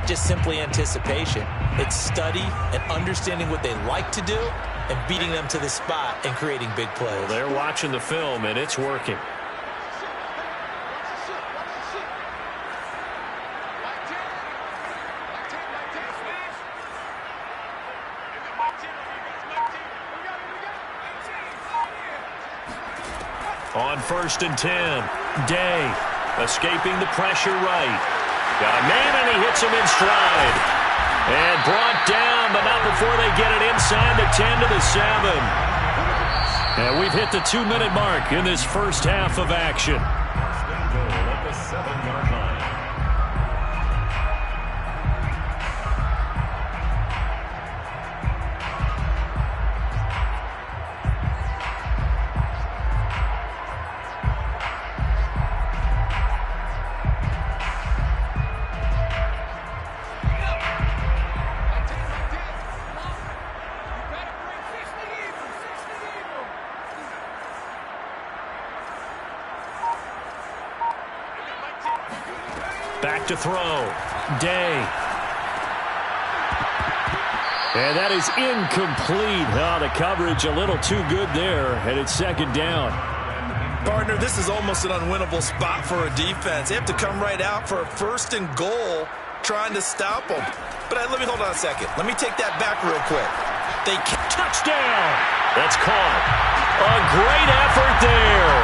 not just simply anticipation. It's study and understanding what they like to do and beating them to the spot and creating big plays. Well, they're watching the film, and it's working. On 1st and 10, Day escaping the pressure right. Got a man, and he hits him in stride. And brought down, but not before they get it inside the 10 to the 7. And we've hit the 2-minute mark in this first half of action. At the 7-yard line. Back to throw. Day. And that is incomplete. Oh, the coverage a little too good there, and it's 2nd down. Partner, this is almost an unwinnable spot for a defense. They have to come right out for a 1st and goal trying to stop them. But let me hold on a second. Let me take that back real quick. They touchdown. That's caught. A great effort there.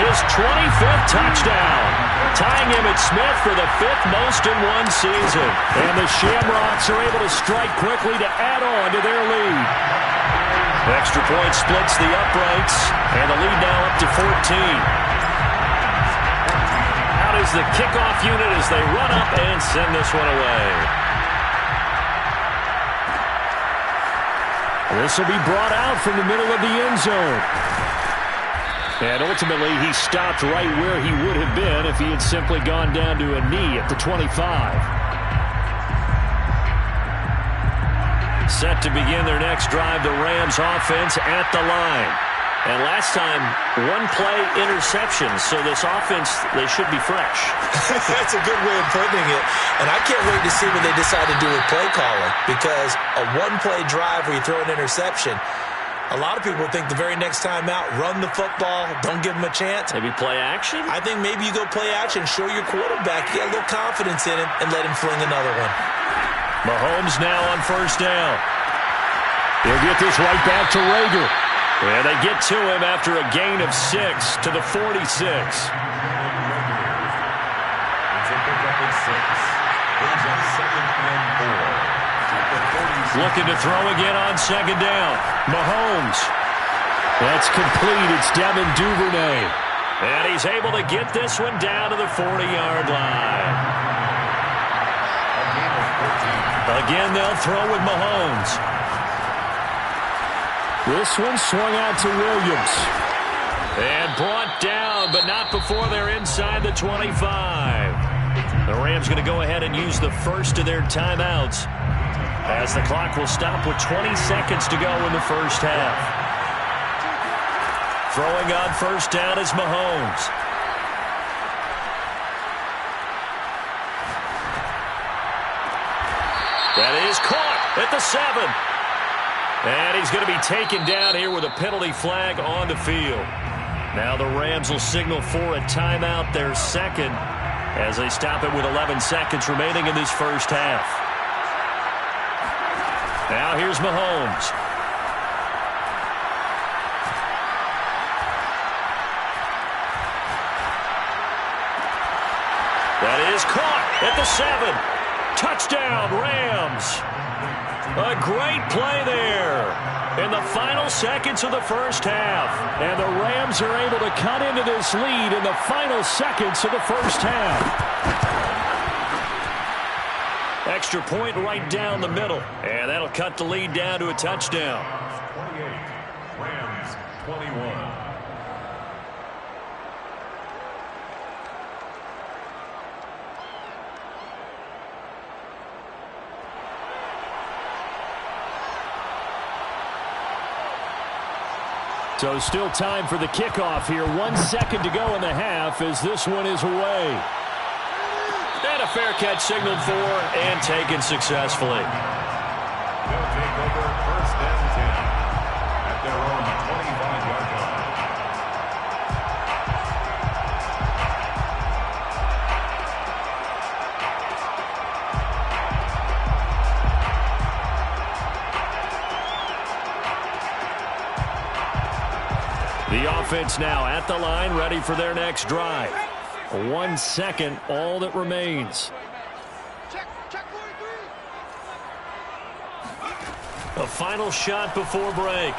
His 25th touchdown. Tying him at Smith for the 5th most in one season. And the Shamrocks are able to strike quickly to add on to their lead. Extra point splits the uprights, and the lead now up to 14. Out is the kickoff unit as they run up and send this one away. This will be brought out from the middle of the end zone. And ultimately, he stopped right where he would have been if he had simply gone down to a knee at the 25. Set to begin their next drive, the Rams offense at the line. And last time, 1-play interception, so this offense, they should be fresh. That's a good way of putting it. And I can't wait to see what they decide to do with play calling, because a 1-play drive where you throw an interception, a lot of people think the very next time out, run the football, don't give them a chance. Maybe play action? I think maybe you go play action, show your quarterback, get a little confidence in him, and let him fling another one. Mahomes now on 1st down. He'll get this right back to Rager. And they get to him after a gain of 6 to the 46. Looking to throw again on 2nd down. Mahomes. That's complete. It's Devin Duvernay. And he's able to get this one down to the 40-yard line. Again, they'll throw with Mahomes. This one swung out to Williams. And brought down, but not before they're inside the 25. The Rams going to go ahead and use the first of their timeouts, as the clock will stop with 20 seconds to go in the first half. Throwing on 1st down is Mahomes. That is caught at the 7. And he's going to be taken down here with a penalty flag on the field. Now the Rams will signal for a timeout, their 2nd, as they stop it with 11 seconds remaining in this first half. Now here's Mahomes. That is caught at the 7. Touchdown, Rams. A great play there in the final seconds of the first half. And the Rams are able to cut into this lead in the final seconds of the first half. Extra point right down the middle. And that'll cut the lead down to a touchdown. 28, Rams 21. So still time for the kickoff here. 1 second to go in the half as this one is away. And a a fair catch signaled for and taken successfully. They'll take over first and 10 at their own 25-yard line. The offense now at the line, ready for their next drive. 1 second, all that remains. A final shot before break.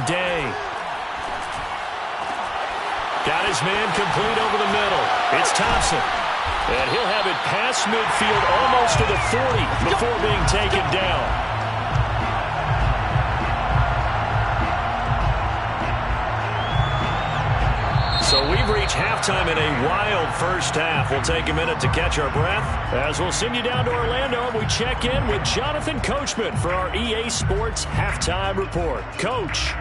Day. Got his man complete over the middle. It's Thompson. And he'll have it past midfield almost to the 40 before being taken down. So we've reached halftime in a wild first half. We'll take a minute to catch our breath as we'll send you down to Orlando and we check in with Jonathan Coachman for our EA Sports Halftime Report. Coach.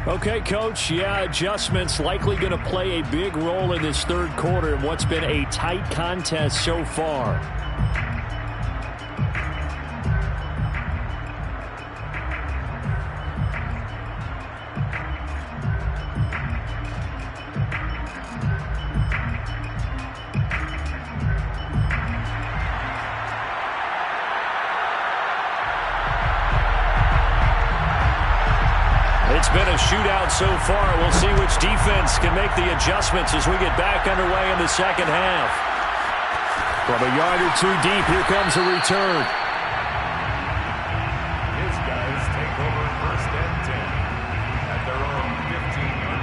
Okay, Coach, adjustments likely going to play a big role in this third quarter in what's been a tight contest so far. It's been a shootout so far. We'll see which defense can make the adjustments as we get back underway in the second half. From a yard or two deep, here comes a return. His guys take over first and 10 at their own 15-yard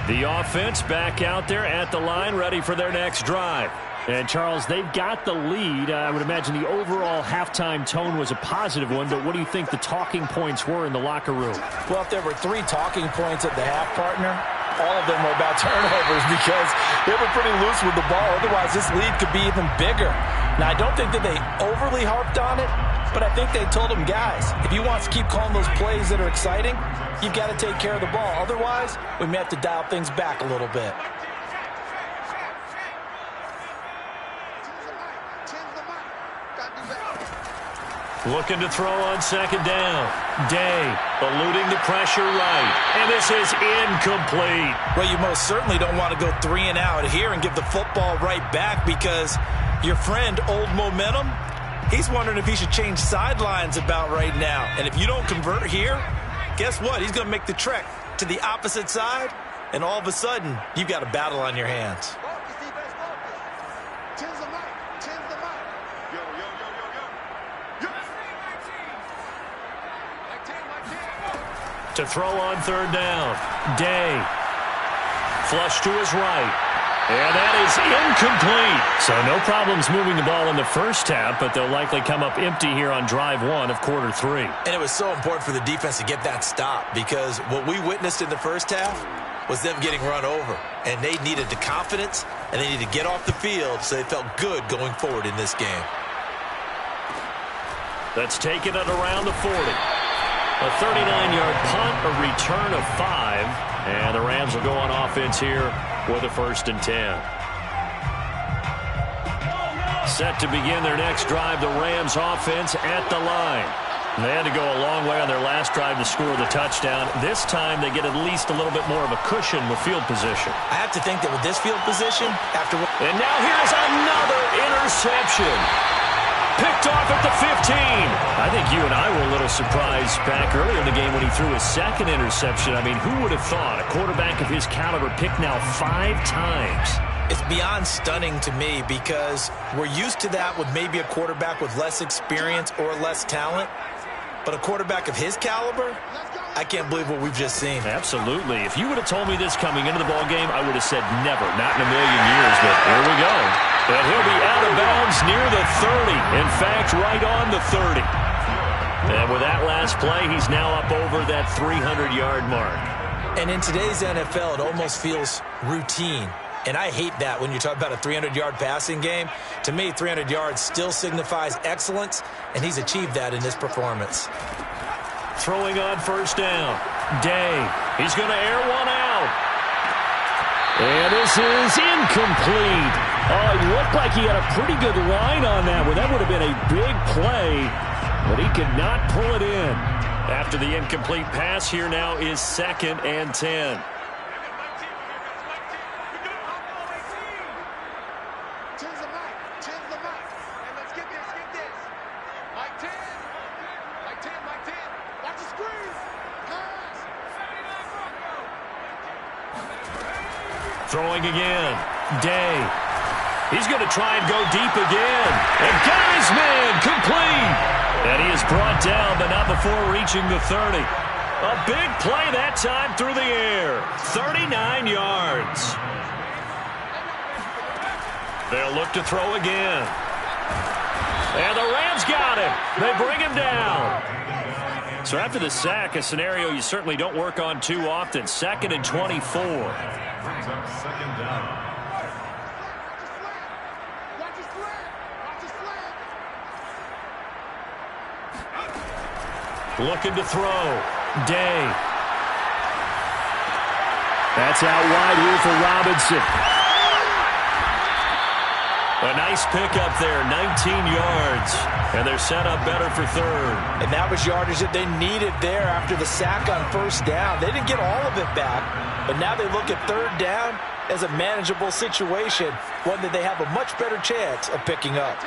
line. The offense back out there at the line, ready for their next drive. And, Charles, they've got the lead. I would imagine the overall halftime tone was a positive one, but what do you think the talking points were in the locker room? Well, if there were 3 talking points at the half, partner, all of them were about turnovers because they were pretty loose with the ball. Otherwise, this lead could be even bigger. Now, I don't think that they overly harped on it, but I think they told them, guys, if you want to keep calling those plays that are exciting, you've got to take care of the ball. Otherwise, we may have to dial things back a little bit. Looking to throw on second down. Day eluding the pressure right. And this is incomplete. Well, you most certainly don't want to go 3 and out here and give the football right back because your friend, Old Momentum, he's wondering if he should change sidelines about right now. And if you don't convert here, guess what? He's going to make the trek to the opposite side, and all of a sudden, you've got a battle on your hands. To throw on third down. Day. Flush to his right. And that is incomplete. So no problems moving the ball in the first half, but they'll likely come up empty here on drive 1 of quarter 3. And it was so important for the defense to get that stop because what we witnessed in the first half was them getting run over. And they needed the confidence, and they needed to get off the field so they felt good going forward in this game. That's taken it around the 40. A 39-yard punt, a return of 5, and the Rams will go on offense here with a 1st and 10. Set to begin their next drive, the Rams offense at the line. They had to go a long way on their last drive to score the touchdown. This time they get at least a little bit more of a cushion with field position. I have to think that with this field position, after... And now here's another interception. Picked off at the 15. I think you and I were a little surprised back earlier in the game when he threw his second interception. I mean, who would have thought a quarterback of his caliber picked now 5 times? It's beyond stunning to me because we're used to that with maybe a quarterback with less experience or less talent. But a quarterback of his caliber, I can't believe what we've just seen. Absolutely. If you would have told me this coming into the ball game, I would have said never, not in a million years. But here we go. And he'll be out of bounds near the 30. In fact, right on the 30. And with that last play, he's now up over that 300-yard mark. And in today's NFL, it almost feels routine. And I hate that when you talk about a 300-yard passing game. To me, 300 yards still signifies excellence, and he's achieved that in this performance. Throwing on first down. Day. He's going to air one out. And this is incomplete. Oh, it looked like he had a pretty good line on that one. That would have been a big play, but he could not pull it in. After the incomplete pass, here now is 2nd and 10. Throwing again. Day. He's going to try and go deep again. And got his man complete. And he is brought down, but not before reaching the 30. A big play that time through the air. 39 yards. They'll look to throw again. And the Rams got him. They bring him down. So after the sack, a scenario you certainly don't work on too often. 2nd and 24. Brings up 2nd down. Looking to throw. Day. That's out wide here for Robinson. A nice pickup there, 19 yards. And they're set up better for 3rd. And that was yardage that they needed there after the sack on first down. They didn't get all of it back, but now they look at 3rd down as a manageable situation, one that they have a much better chance of picking up.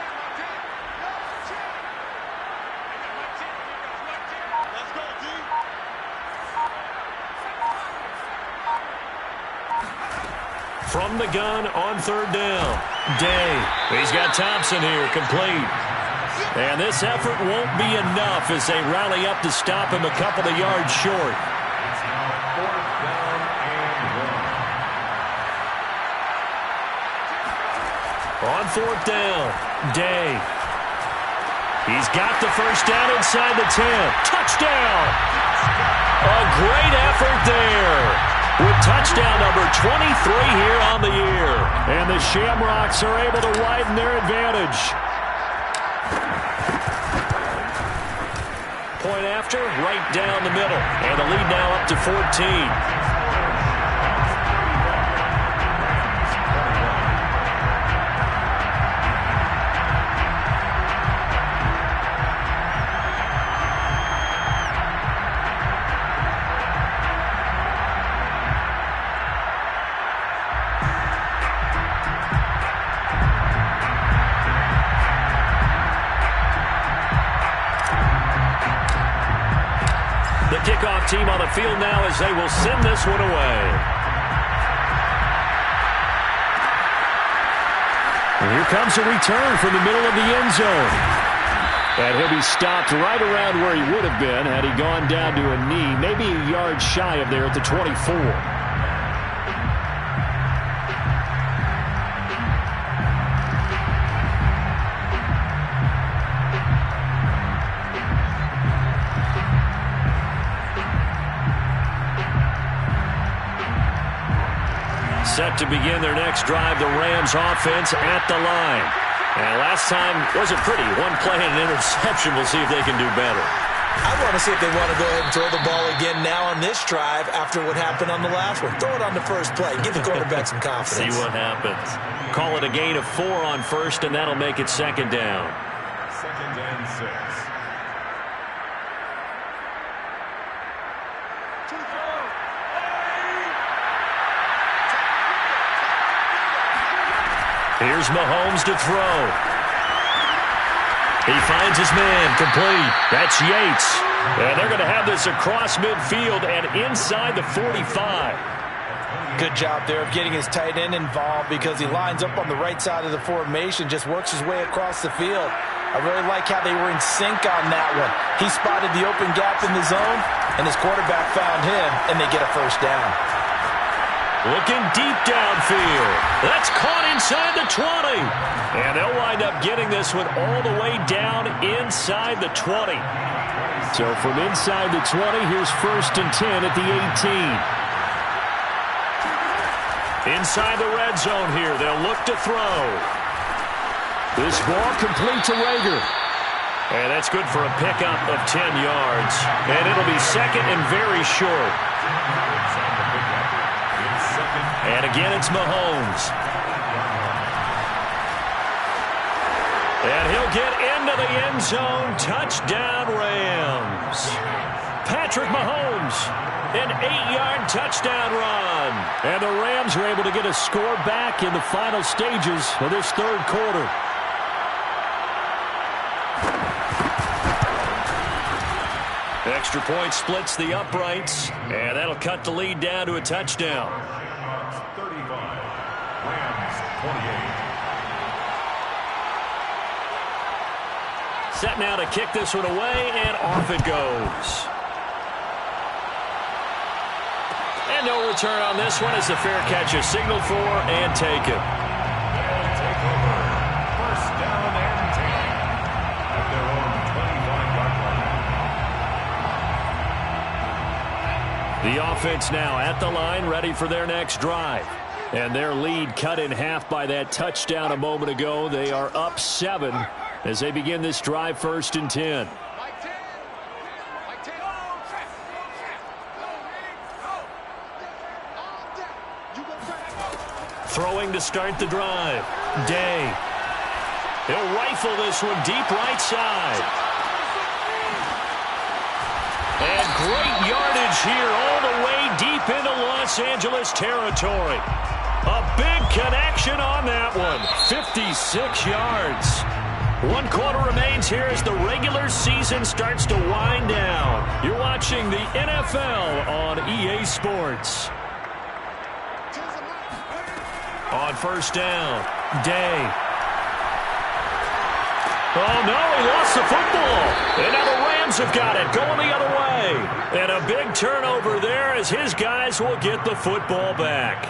From the gun on 3rd down. Day. He's got Thompson here, complete. And this effort won't be enough as they rally up to stop him a couple of yards short. It's now 4th down and 1. On 4th down, Day. He's got the first down inside the 10. Touchdown! A great effort there. With touchdown number 23 here on the year. And the Shamrocks are able to widen their advantage. Point after, right down the middle. And the lead now up to 14. Kickoff team on the field now as they will send this one away. And here comes a return from the middle of the end zone. And he'll be stopped right around where he would have been had he gone down to a knee, maybe a yard shy of there at the 24. Set to begin their next drive, the Rams offense at the line. And last time wasn't pretty. One play and an interception. We'll see if they can do better. I want to see if they want to go ahead and throw the ball again now on this drive after what happened on the last one. Throw it on the first play. Give the quarterback some confidence. See what happens. Call it a gain of 4 on first, and that'll make it 2nd down. 2nd and 6. Here's Mahomes to throw. He finds his man, complete. That's Yates. And they're going to have this across midfield and inside the 45. Good job there of getting his tight end involved because he lines up on the right side of the formation, just works his way across the field. I really like how they were in sync on that one. He spotted the open gap in the zone. and his quarterback found him, and they get a first down. Looking deep downfield. That's caught inside the 20. And they'll wind up getting this one all the way down inside the 20. So from inside the 20, here's 1st and 10 at the 18. Inside the red zone here, they'll look to throw. This ball complete to Rager. And that's good for a pickup of 10 yards. And it'll be second and very short. And again, it's Mahomes. And he'll get into the end zone. Touchdown, Rams. Patrick Mahomes, an 8-yard touchdown run. And the Rams are able to get a score back in the final stages of this third quarter. Extra point splits the uprights, and that'll cut the lead down to a touchdown. 35, Rams 28. Set now to kick this one away, and off it goes. And no return on this one as the fair catch is signaled for and taken. They'll take over. First down and 10 at their own 25-yard line. The offense now at the line, ready for their next drive. And their lead cut in half by that touchdown a moment ago. They are up 7 as they begin this drive, 1st and 10. Throwing to start the drive. Day. He'll rifle this one deep right side. And great yardage here all the way deep into Los Angeles territory. A big connection on that one. 56 yards. 1 quarter remains here as the regular season starts to wind down. You're watching the NFL on EA Sports. On first down, Day. Oh, no, he lost the football. And now the Rams have got it, going the other way. And a big turnover there as his guys will get the football back.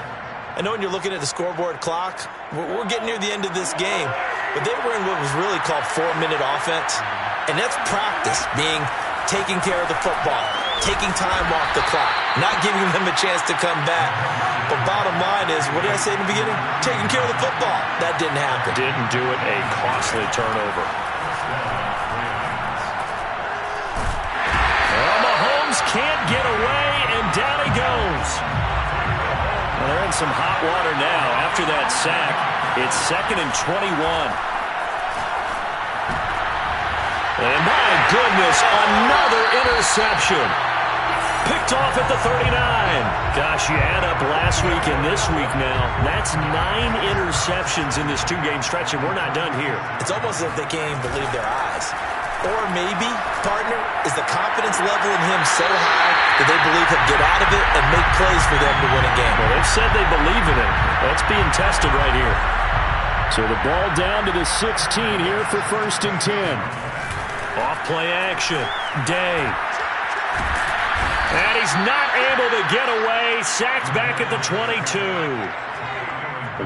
I know when you're looking at the scoreboard clock, we're getting near the end of this game, but they were in what was really called 4-minute offense, and that's practice, being taking care of the football, taking time off the clock, not giving them a chance to come back. But bottom line is, what did I say in the beginning? Taking care of the football. That didn't happen. Didn't do it, a costly turnover. Well, Mahomes can't get away, and down he goes. Well, they're in some hot water now after that sack. It's 2nd and 21. And my goodness, another interception. Picked off at the 39. Gosh, you add up last week and this week now. That's 9 interceptions in this 2-game stretch, and we're not done here. It's almost as if they can't even believe their eyes. Or maybe, partner, is the confidence level in him so high that they believe he'll get out of it and make plays for them to win a game. Well, they've said they believe in him. That's being tested right here. So the ball down to the 16 here for 1st and 10. Off play action. Day. And he's not able to get away. Sacked back at the 22.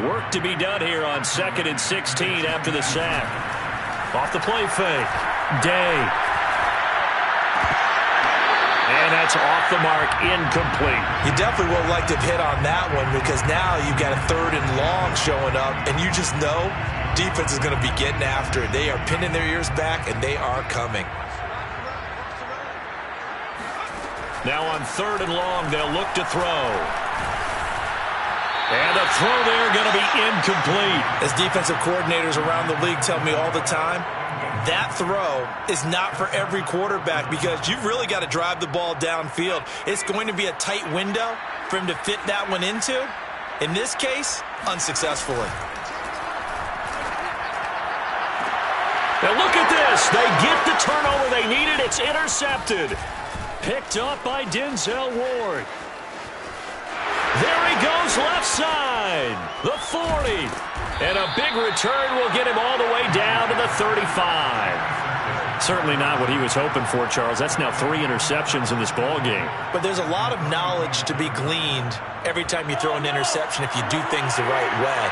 Work to be done here on 2nd and 16 after the sack. Off the play fake. Day. And that's off the mark, incomplete. You definitely would like to hit on that one because now you've got a 3rd and long showing up, and you just know defense is going to be getting after it. They are pinning their ears back, and they are coming. Now on 3rd and long, they'll look to throw. And the throw there going to be incomplete. As defensive coordinators around the league tell me all the time, that throw is not for every quarterback because you've really got to drive the ball downfield. It's going to be a tight window for him to fit that one into. In this case, unsuccessfully. Now look at this. They get the turnover they needed. It's intercepted. Picked up by Denzel Ward. There he goes left side. The 40. And a big return will get him all the way down to the 35. Certainly not what he was hoping for, Charles. That's now 3 interceptions in this ball game. But there's a lot of knowledge to be gleaned every time you throw an interception if you do things the right way.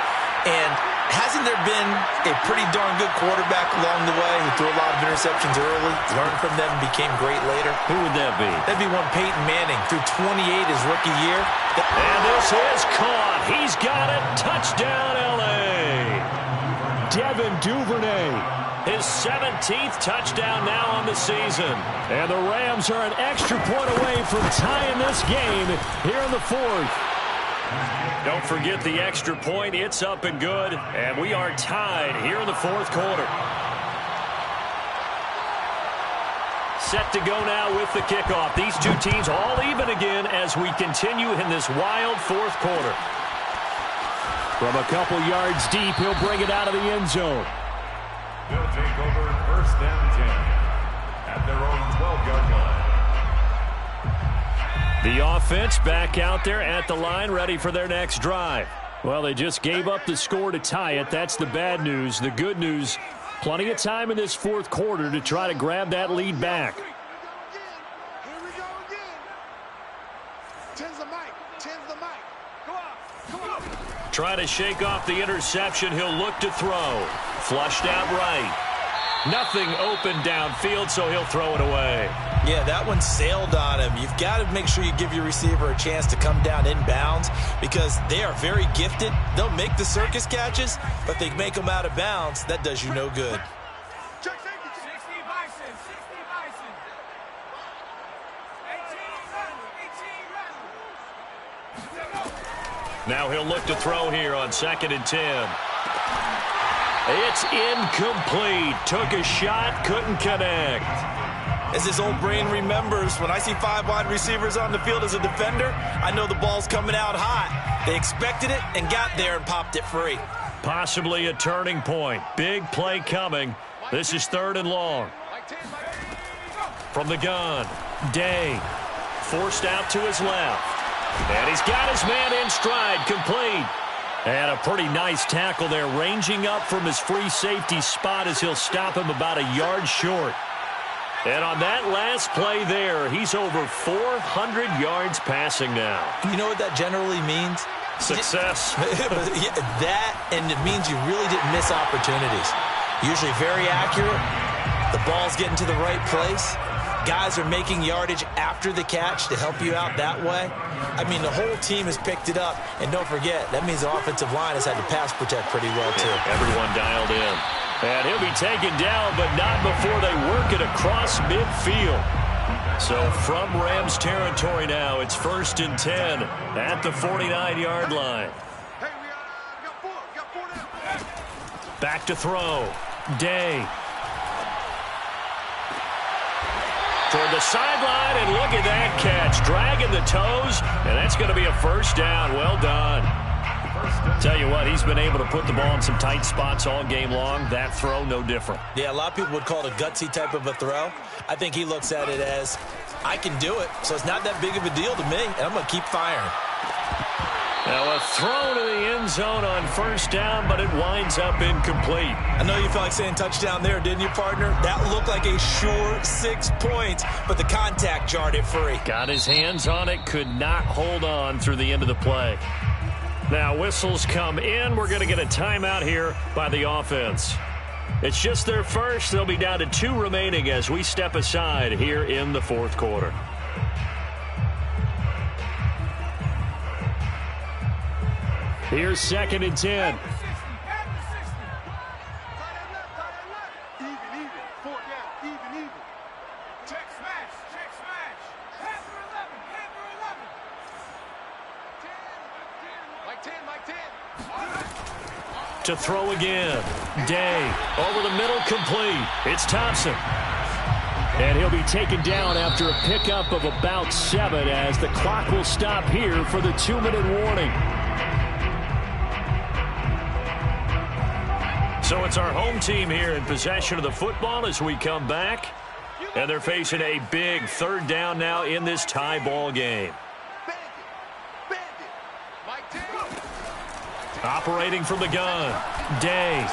And hasn't there been a pretty darn good quarterback along the way who threw a lot of interceptions early, learned from them, and became great later? Who would that be? That'd be one Peyton Manning, threw 28 his rookie year. And this is caught. He's got it. Touchdown, L.A. Devin Duvernay. His 17th touchdown now on the season. And the Rams are an extra point away from tying this game here in the 4th. Don't forget the extra point. It's up and good. And we are tied here in the 4th quarter. Set to go now with the kickoff. These two teams all even again as we continue in this wild 4th quarter. From a couple yards deep, he'll bring it out of the end zone. They'll take over first down 10 at their own 12-yard line. The offense back out there at the line, ready for their next drive. Well, they just gave up the score to tie it. That's the bad news. The good news, plenty of time in this 4th quarter to try to grab that lead back. Here we go again. Tens the mic. Come on. Try to shake off the interception. He'll look to throw. Flushed out right. Nothing open downfield, so he'll throw it away. Yeah, that one sailed on him. You've got to make sure you give your receiver a chance to come down inbounds because they are very gifted. They'll make the circus catches, but they make them out of bounds. That does you no good. 60 Bison. 18 Now he'll look to throw here on 2nd and 10. It's incomplete. Took a shot, couldn't connect. As his old brain remembers, when I see 5 wide receivers on the field as a defender, I know the ball's coming out hot. They expected it and got there and popped it free. Possibly a turning point. Big play coming. This is 3rd and long. From the gun, Day. Forced out to his left. And he's got his man in stride, complete. And a pretty nice tackle there, ranging up from his free safety spot as he'll stop him about a yard short. And on that last play there, he's over 400 yards passing now. You know what that generally means? Success. That, and it means you really didn't miss opportunities. Usually very accurate. The ball's getting to the right place. Guys are making yardage after the catch to help you out that way. I mean, the whole team has picked it up. And don't forget, that means the offensive line has had to pass protect pretty well, too. Yeah, everyone dialed in. And he'll be taken down, but not before they work it across midfield. So from Rams territory now, it's 1st and 10 at the 49-yard line. Hey, we got four now. Back to throw. Day. Toward the sideline, and look at that catch. Dragging the toes, and that's going to be a 1st down. Well done. Tell you what, he's been able to put the ball in some tight spots all game long. That throw, no different. Yeah, a lot of people would call it a gutsy type of a throw. I think he looks at it as, I can do it, so it's not that big of a deal to me, and I'm going to keep firing. Now a throw to the end zone on 1st down, but it winds up incomplete. I know you felt like saying touchdown there, didn't you, partner? That looked like a sure 6 points, but the contact jarred it free. Got his hands on it, could not hold on through the end of the play. Now whistles come in. We're going to get a timeout here by the offense. It's just their first. They'll be down to 2 remaining as we step aside here in the 4th quarter. Here's 2nd and 10. Even. 4 down. Even. Check smash. Panther 11. Like 10. To throw again. Day. Over the middle, complete. It's Thompson. And he'll be taken down after a pickup of about 7 as the clock will stop here for the 2-minute warning. So it's our home team here in possession of the football as we come back. And they're facing a big 3rd down now in this tie ball game. Operating from the gun, Day.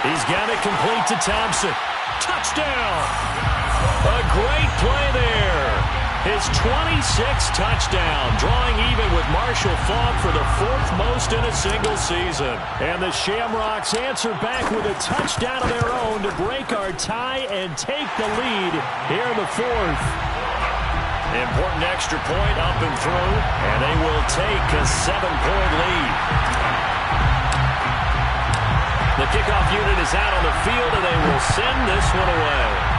He's got it complete to Thompson. Touchdown! A great play there. His 26th touchdown, drawing even with Marshall Faulk for the 4th most in a single season. And the Shamrocks answer back with a touchdown of their own to break our tie and take the lead here in the 4th. Important extra point up and through, and they will take a 7-point lead. The kickoff unit is out on the field, and they will send this one away.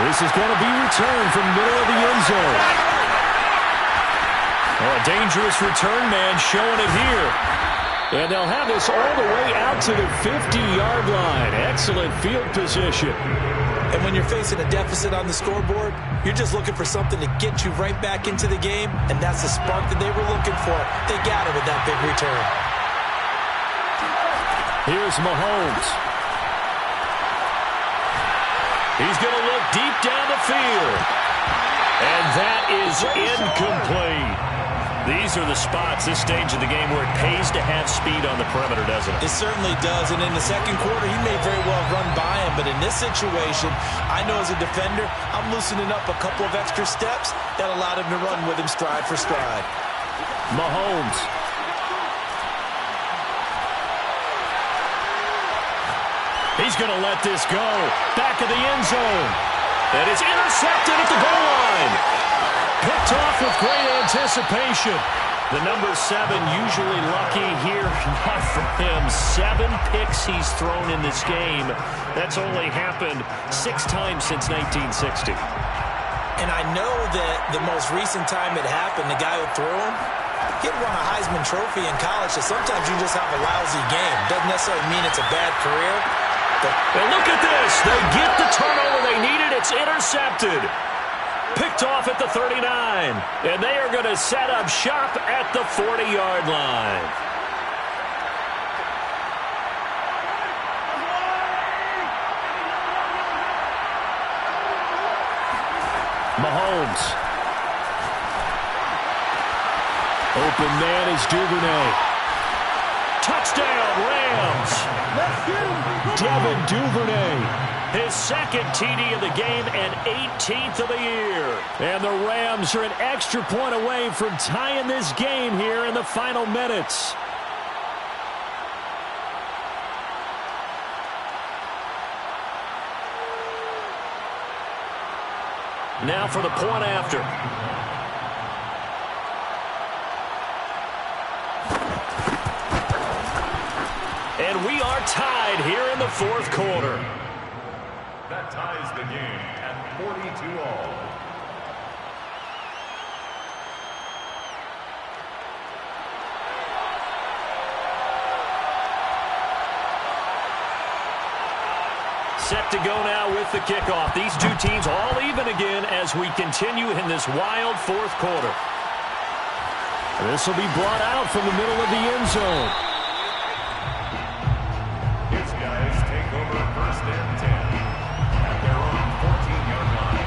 This is going to be returned from middle of the end zone. Oh, a dangerous return man showing it here. And they'll have this all the way out to the 50-yard line. Excellent field position. And when you're facing a deficit on the scoreboard, you're just looking for something to get you right back into the game, and that's the spark that they were looking for. They got it with that big return. Here's Mahomes. He's going to look deep down the field. And that is incomplete. These are the spots, this stage of the game, where it pays to have speed on the perimeter, doesn't it? It certainly does. And in the second quarter, he may very well run by him. But in this situation, I know as a defender, I'm loosening up a couple of extra steps that allowed him to run with him stride for stride. Mahomes. He's going to let this go. Back of the end zone. And it's intercepted at the goal line. Picked off with great anticipation. The number 7 usually lucky here. Not for him. 7 picks he's thrown in this game. That's only happened 6 times since 1960. And I know that the most recent time it happened, the guy who threw him, he'd won a Heisman Trophy in college, so sometimes you just have a lousy game. Doesn't necessarily mean it's a bad career. And look at this. They get the turnover they needed. It's intercepted. Picked off at the 39. And they are going to set up shop at the 40-yard line. Mahomes. Open man is Duvernay. Touchdown, Rams. Devin Duvernay. His second TD of the game and 18th of the year. And the Rams are an extra point away from tying this game here in the final minutes. Now for the point after. And we are tied here in the 4th quarter. That ties the game at 42-all. Set to go now with the kickoff. These two teams all even again as we continue in this wild 4th quarter. This will be brought out from the middle of the end zone. His guys take over 1st and 10 at their own 14-yard line.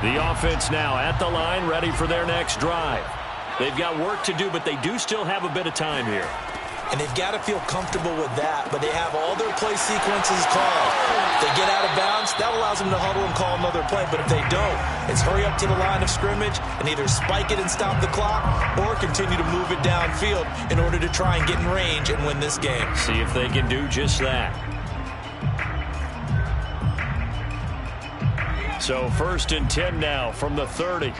The offense now at the line, ready for their next drive. They've got work to do, but they do still have a bit of time here. And they've got to feel comfortable with that, but they have all their play sequences called. If they get out of bounds, that allows them to huddle and call another play. But if they don't, it's hurry up to the line of scrimmage and either spike it and stop the clock or continue to move it downfield in order to try and get in range and win this game. See if they can do just that. So 1st and 10 now from the 30.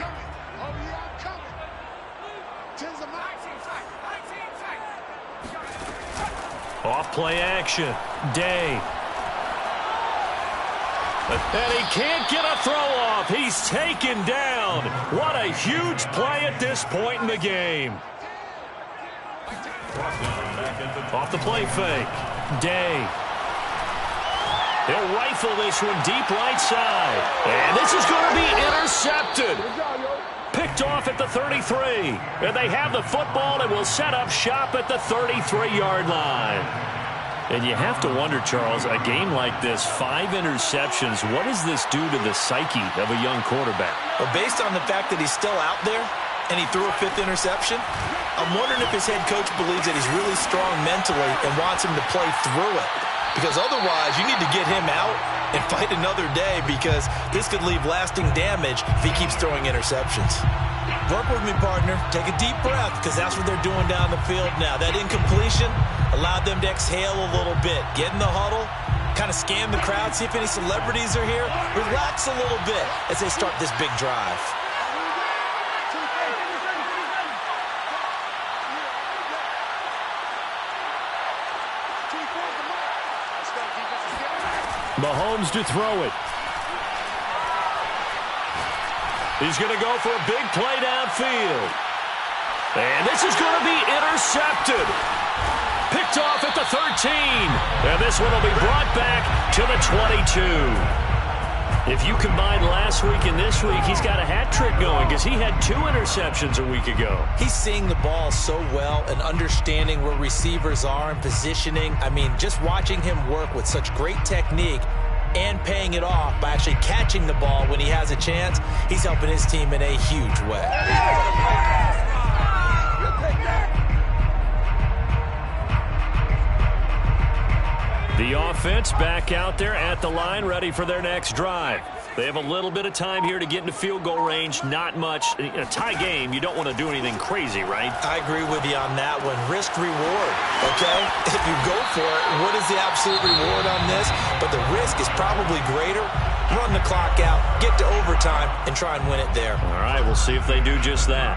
Off play action. Day. And he can't get a throw off. He's taken down. What a huge play at this point in the game. Off the play fake. Day. He'll rifle this one deep right side. And this is going to be intercepted. picked off at the 33. And they have the football and will set up shop at the 33-yard line. And you have to wonder, Charles, a game like this, 5 interceptions, what does this do to the psyche of a young quarterback? Well, based on the fact that he's still out there and he threw a 5th interception, I'm wondering if his head coach believes that he's really strong mentally and wants him to play through it. Because otherwise, you need to get him out and fight another day, because this could leave lasting damage if he keeps throwing interceptions. Work with me, partner. Take a deep breath, because that's what they're doing down the field now. That incompletion allowed them to exhale a little bit. Get in the huddle, kind of scan the crowd, see if any celebrities are here. Relax a little bit as they start this big drive. Mahomes to throw it. He's going to go for a big play downfield. And this is going to be intercepted. Picked off at the 13. And this one will be brought back to the 22. If you combine last week and this week, he's got a hat trick going, because he had 2 interceptions a week ago. He's seeing the ball so well and understanding where receivers are and positioning. I mean, just watching him work with such great technique and paying it off by actually catching the ball when he has a chance, he's helping his team in a huge way. The offense back out there at the line, ready for their next drive. They have a little bit of time here to get into field goal range, not much. In a tie game, you don't want to do anything crazy, right? I agree with you on that one. Risk reward, okay? If you go for it, what is the absolute reward on this? But the risk is probably greater. Run the clock out, get to overtime, and try and win it there. All right, we'll see if they do just that.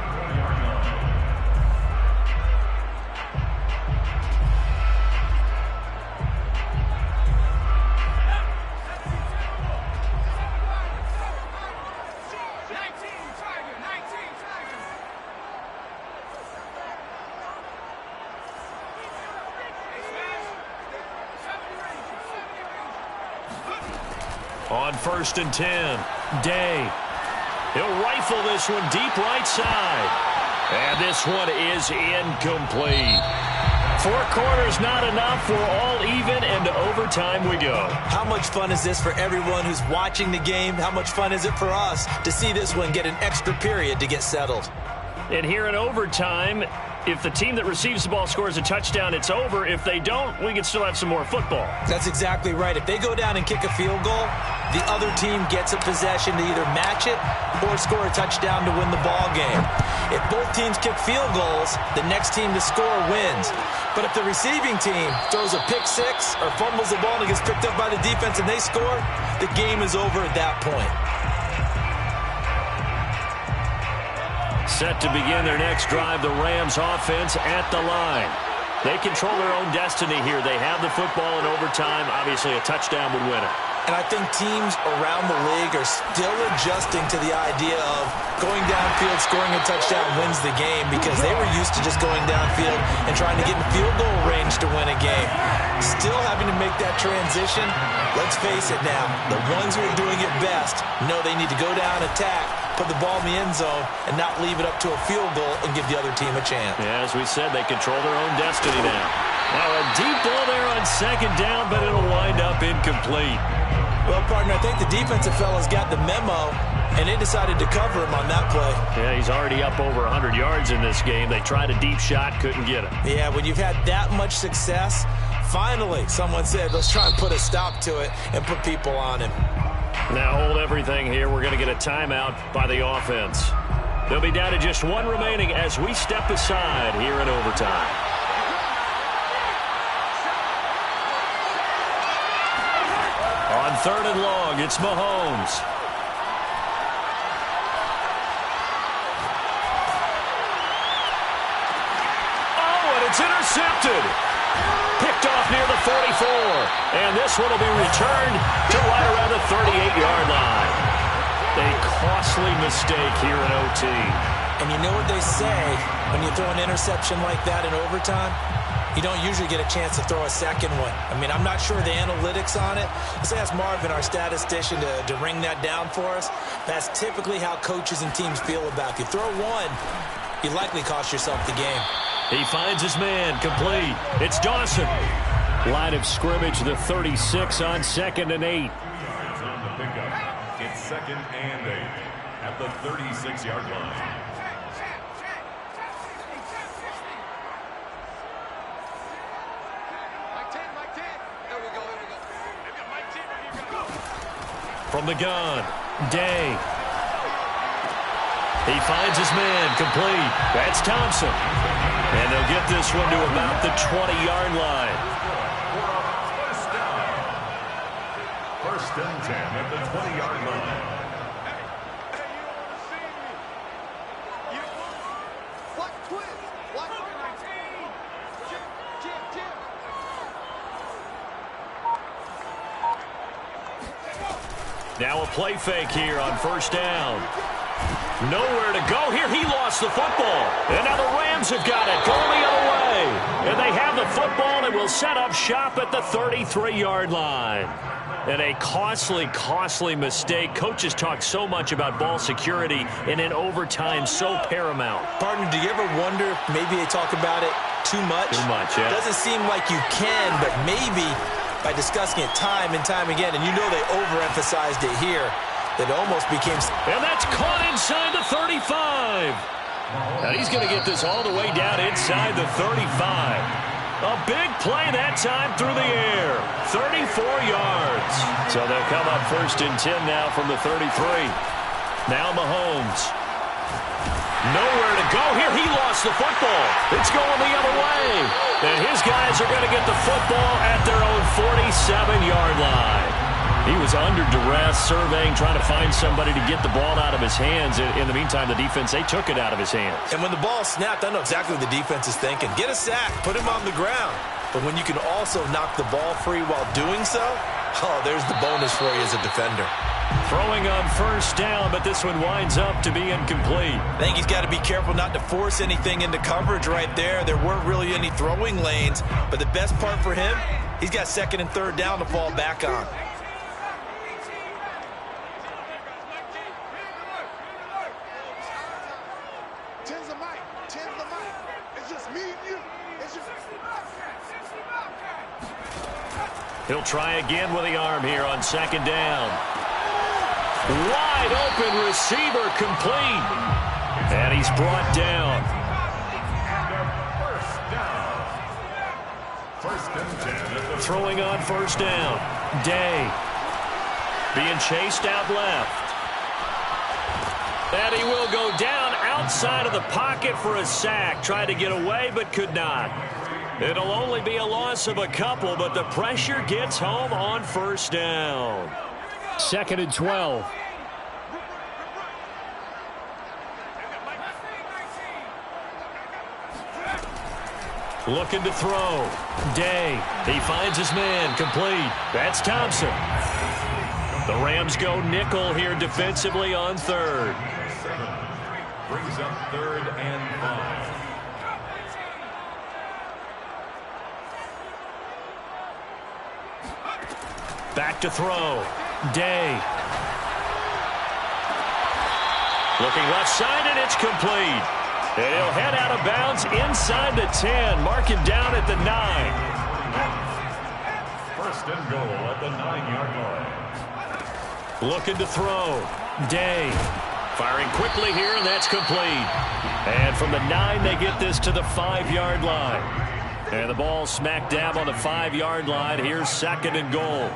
On 1st and 10, Day. He'll rifle this one deep right side. And this one is incomplete. 4 quarters not enough. We're all even, and to overtime we go. How much fun is this for everyone who's watching the game? How much fun is it for us to see this one get an extra period to get settled? And here in overtime, if the team that receives the ball scores a touchdown, it's over. If they don't, we can still have some more football. That's exactly right. If they go down and kick a field goal, the other team gets a possession to either match it or score a touchdown to win the ball game. If both teams kick field goals, the next team to score wins. But if the receiving team throws a pick six or fumbles the ball and it gets picked up by the defense and they score, the game is over at that point. Set to begin their next drive, the Rams offense at the line. They control their own destiny here. They have the football in overtime. Obviously, a touchdown would win it. And I think teams around the league are still adjusting to the idea of going downfield, scoring a touchdown wins the game, because they were used to just going downfield and trying to get in field goal range to win a game. Still having to make that transition. Let's face it now, the ones who are doing it best know they need to go down, attack, put the ball in the end zone, and not leave it up to a field goal and give the other team a chance. Yeah, as we said, they control their own destiny now. Now a deep ball there on 2nd down, but it'll wind up incomplete. Well, partner, I think the defensive fellas got the memo, and they decided to cover him on that play. Yeah, he's already up over 100 yards in this game. They tried a deep shot, couldn't get it. Yeah, when you've had that much success, finally someone said, let's try and put a stop to it and put people on him. Now hold everything here. We're going to get a timeout by the offense. They'll be down to just 1 remaining as we step aside here in overtime. On 3rd and long, it's Mahomes. Oh, and it's intercepted. Picked off near the 44. And this one will be returned to right around the 38-yard line. A costly mistake here in OT. And you know what they say when you throw an interception like that in overtime? You don't usually get a chance to throw a second one. I mean, I'm not sure the analytics on it. Let's ask Marvin, our statistician, to ring that down for us. That's typically how coaches and teams feel about it. If you throw one, you likely cost yourself the game. He finds his man, complete. It's Dawson. Line of scrimmage, the 36 on 2nd and 8. On the pickup, it's 2nd and 8 at the 36-yard line. From the gun, Day. He finds his man, complete. That's Thompson. And they'll get this one to about the 20-yard line. First and 10 at the 20-yard line. Now a play fake here on first down. Nowhere to go here. He lost the football. And now the Rams have got it. Going the other way. And they have the football and will set up shop at the 33-yard line. And a costly mistake. Coaches talk so much about ball security, and in overtime, so paramount. Partner, do you ever wonder if maybe they talk about it too much? Too much, yeah. Doesn't seem like you can, but maybe by discussing it time and time again, and you know they overemphasized it here, it almost became... And that's caught inside the 35. Now he's going to get this all the way down inside the 35. A big play that time through the air. 34 yards. So they'll come up first and 10 now from the 33. Now Mahomes. Nowhere to go here. He lost the football. It's going the other way. And his guys are going to get the football at their own 47-yard line. He was under duress, surveying, trying to find somebody to get the ball out of his hands. In the meantime, the defense, they took it out of his hands. And when the ball snapped, I know exactly what the defense is thinking. Get a sack, put him on the ground. But when you can also knock the ball free while doing so, oh, there's the bonus for you as a defender. Throwing on first down, but this one winds up to be incomplete. I think he's got to be careful not to force anything into coverage right there. There weren't really any throwing lanes. But the best part for him, he's got 2nd and 3rd down to fall back on. He'll try again with the arm here on 2nd down. Wide open receiver, complete. And he's brought down. First and 10. Throwing on first down. Day. Being chased out left. And he will go down outside of the pocket for a sack. Tried to get away, but could not. It'll only be a loss of a couple, but the pressure gets home on first down. 2nd and 12. Looking to throw. Day. He finds his man. Complete. That's Thompson. The Rams go nickel here defensively on 3rd. Brings up 3rd and 5. Back to throw. Day. Looking left side, and it's complete. And he'll head out of bounds inside the 10. Mark him down at the 9. First and goal at the 9-yard line. Looking to throw. Day. Firing quickly here, and that's complete. And from the 9, they get this to the 5-yard line. And the ball smack dab on the 5-yard line. Here's 2nd and goal.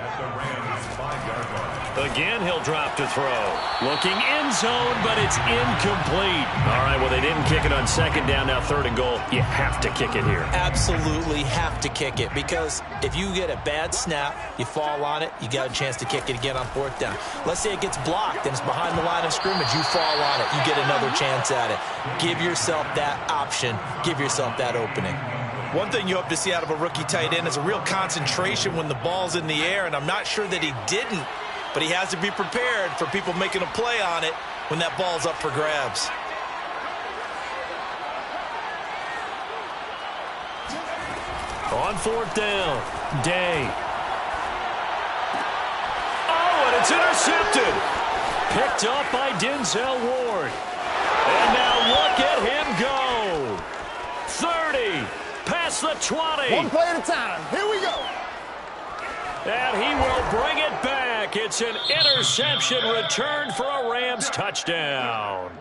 At the Rams' 5-yard line. Again, he'll drop to throw. Looking end zone, but it's incomplete. All right, well, they didn't kick it on 2nd down, now 3rd and goal. You have to kick it here. Absolutely have to kick it, because if you get a bad snap, you fall on it, you got a chance to kick it again on 4th down. Let's say it gets blocked and it's behind the line of scrimmage. You fall on it, you get another chance at it. Give yourself that option. Give yourself that opening. One thing you hope to see out of a rookie tight end is a real concentration when the ball's in the air, and I'm not sure that he didn't, but he has to be prepared for people making a play on it when that ball's up for grabs. On fourth down, Day. Oh, and it's intercepted. Picked up by Denzel Ward. And now look at him go. 30, past the 20. One play at a time. Here we go. And he will bring it back. It's an interception return for a Rams touchdown.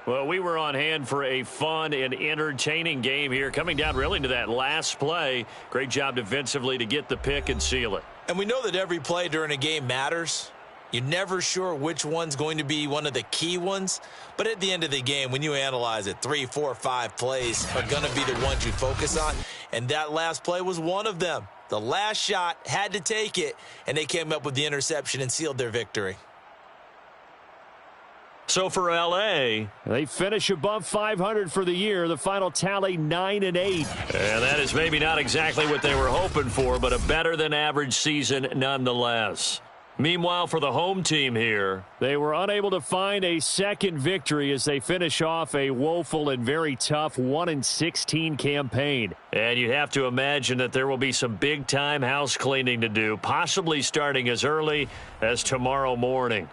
Well, we were on hand for a fun and entertaining game here, coming down really to that last play. Great job defensively to get the pick and seal it. And we know that every play during a game matters. You're never sure which one's going to be one of the key ones. But at the end of the game, when you analyze it, 3, 4, 5 plays are going to be the ones you focus on. And that last play was one of them. The last shot had to take it, and they came up with the interception and sealed their victory. So for L.A., they finish above 500 for the year. The final tally 9-8. And that is maybe not exactly what they were hoping for, but a better-than-average season nonetheless. Meanwhile, for the home team here, they were unable to find a second victory as they finish off a woeful and very tough 1-16 campaign. And you have to imagine that there will be some big-time house cleaning to do, possibly starting as early as tomorrow morning.